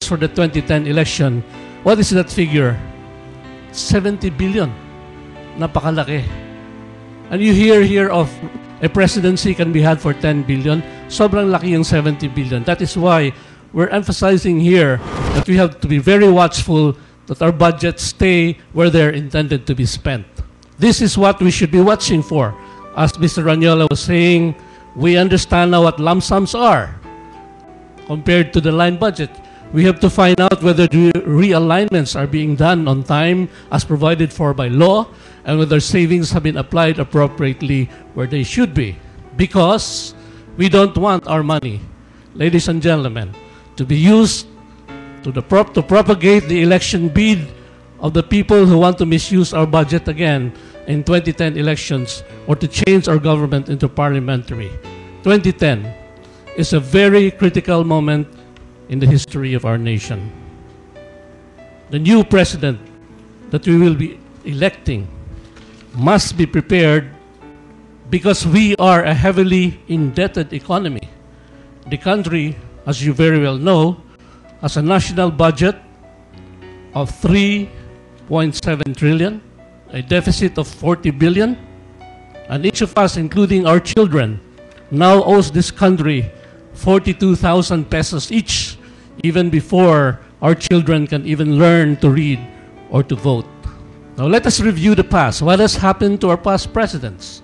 for the 2010 election. What is that figure? 70 billion. Napakalaki. And you hear here of a presidency can be had for 10 billion. Sobrang laki yung 70 billion. That is why we're emphasizing here that we have to be very watchful that our budgets stay where they're intended to be spent. This is what we should be watching for. As Mr. Ranyola was saying, we understand now what lump sums are compared to the line budget. We have to find out whether the realignments are being done on time as provided for by law and whether savings have been applied appropriately where they should be. Because we don't want our money, ladies and gentlemen, to be used to propagate the election bid of the people who want to misuse our budget again in 2010 elections or to change our government into parliamentary. 2010 is a very critical moment in the history of our nation. The new president that we will be electing must be prepared because we are a heavily indebted economy. The country, as you very well know, has a national budget of 3.7 trillion, a deficit of 40 billion, and each of us, including our children, now owes this country 42,000 pesos each, even before our children can even learn to read or to vote. Now let us review the past. What has happened to our past presidents?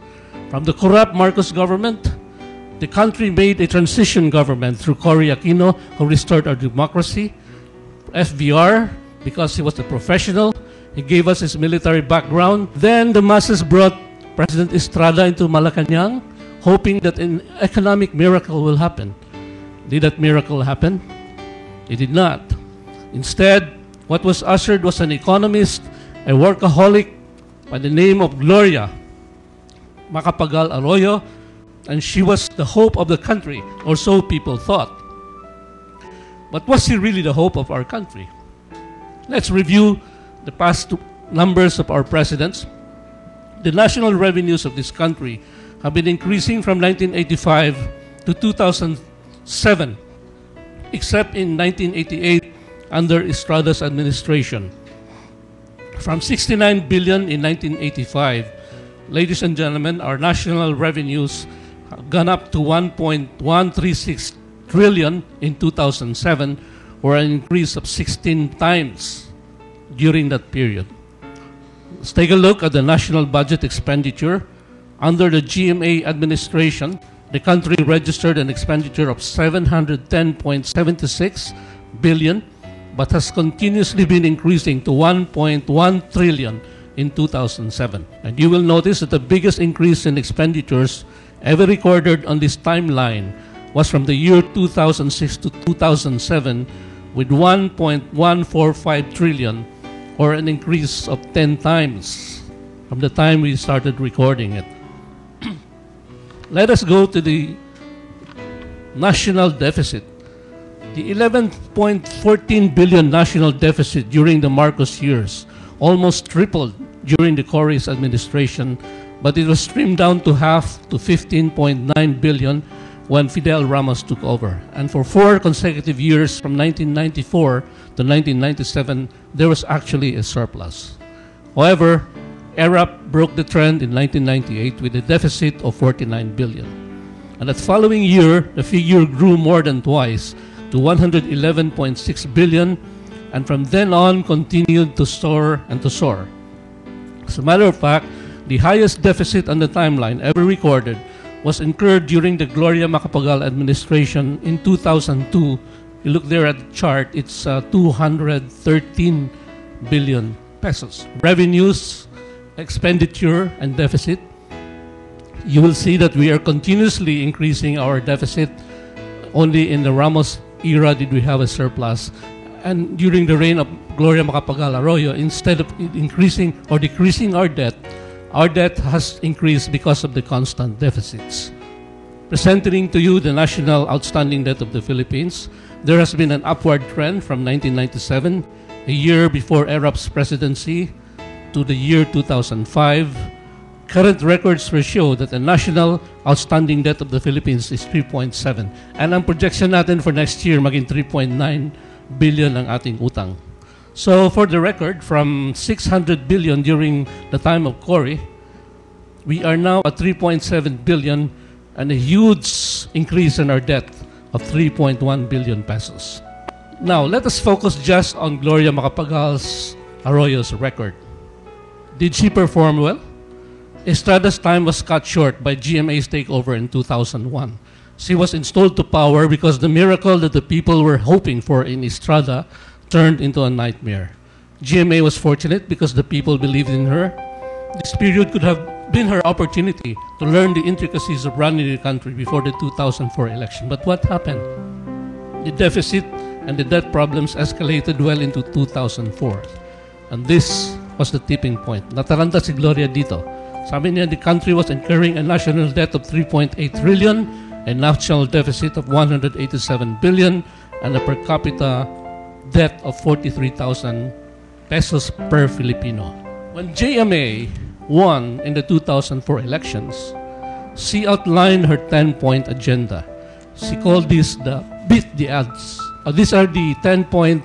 From the corrupt Marcos government, the country made a transition government through Cory Aquino, who restored our democracy. FVR, because he was a professional, he gave us his military background. Then the masses brought President Estrada into Malacanang, hoping that an economic miracle will happen. Did that miracle happen? It did not. Instead, what was ushered was an economist, a workaholic by the name of Gloria Macapagal Arroyo, and she was the hope of the country, or so people thought. But was she really the hope of our country? Let's review the past numbers of our presidents. The national revenues of this country have been increasing from 1985 to 2007, except in 1988 under Estrada's administration. From 69 billion in 1985, ladies and gentlemen, our national revenues have gone up to 1.136 trillion in 2007, or an increase of 16 times during that period. Let's take a look at the national budget expenditure. Under the GMA administration, the country registered an expenditure of 710.76 billion, but has continuously been increasing to 1.1 trillion in 2007. And you will notice that the biggest increase in expenditures ever recorded on this timeline was from the year 2006 to 2007, with 1.145 trillion, or an increase of 10 times from the time we started recording it. Let us go to the national deficit. The 11.14 billion national deficit during the Marcos years almost tripled during the Cory's administration, but it was trimmed down to half to 15.9 billion when Fidel Ramos took over. And for 4 consecutive years from 1994 to 1997, there was actually a surplus. However, ERAP broke the trend in 1998 with a deficit of 49 billion. And that following year, the figure grew more than twice to 111.6 billion, and from then on continued to soar and to soar. As a matter of fact, the highest deficit on the timeline ever recorded was incurred during the Gloria Macapagal administration in 2002. You look there at the chart, it's 213 billion pesos. Revenues, expenditure, and deficit. You will see that we are continuously increasing our deficit. Only in the Ramos era did we have a surplus. And during the reign of Gloria Macapagal Arroyo, instead of increasing or decreasing our debt has increased because of the constant deficits. Presenting to you the national outstanding debt of the Philippines, there has been an upward trend from 1997, a year before ERAP's presidency, to the year 2005. Current records show that the national outstanding debt of the Philippines is 3.7. And ang projection natin for next year maging 3.9 billion ang ating utang. So for the record, from 600 billion during the time of Cory, we are now at 3.7 billion and a huge increase in our debt of 3.1 billion pesos. Now, let us focus just on Gloria Macapagal's Arroyo's record. Did she perform well? Estrada's time was cut short by GMA's takeover in 2001. She was installed to power because the miracle that the people were hoping for in Estrada turned into a nightmare. GMA was fortunate because the people believed in her. This period could have been her opportunity to learn the intricacies of running the country before the 2004 election. But what happened? The deficit and the debt problems escalated well into 2004. And this was the tipping point. Nataranta si Gloria dito. Sabi niya, the country was incurring a national debt of 3.8 trillion, a national deficit of 187 billion, and a per capita debt of 43,000 pesos per Filipino. When JMA won in the 2004 elections, she outlined her 10-point agenda. She called this the beat the odds. These are the 10-point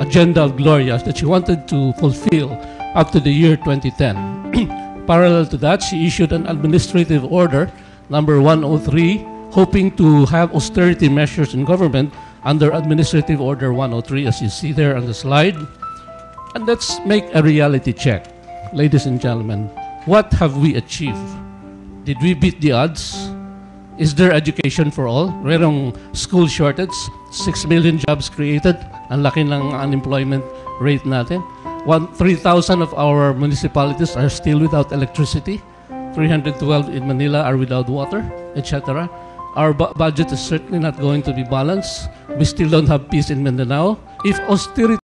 agenda of Gloria's that she wanted to fulfill up to the year 2010. Parallel to that, she issued an administrative order, number 103, hoping to have austerity measures in government under Administrative Order 103, as you see there on the slide. And let's make a reality check. Ladies and gentlemen, what have we achieved? Did we beat the odds? Is there education for all? Merong school shortage, 6 million jobs created, ang laki ng unemployment rate natin. 3,000 of our municipalities are still without electricity. 312 in Manila are without water, etc. Our budget is certainly not going to be balanced. We still don't have peace in Mindanao. If austerity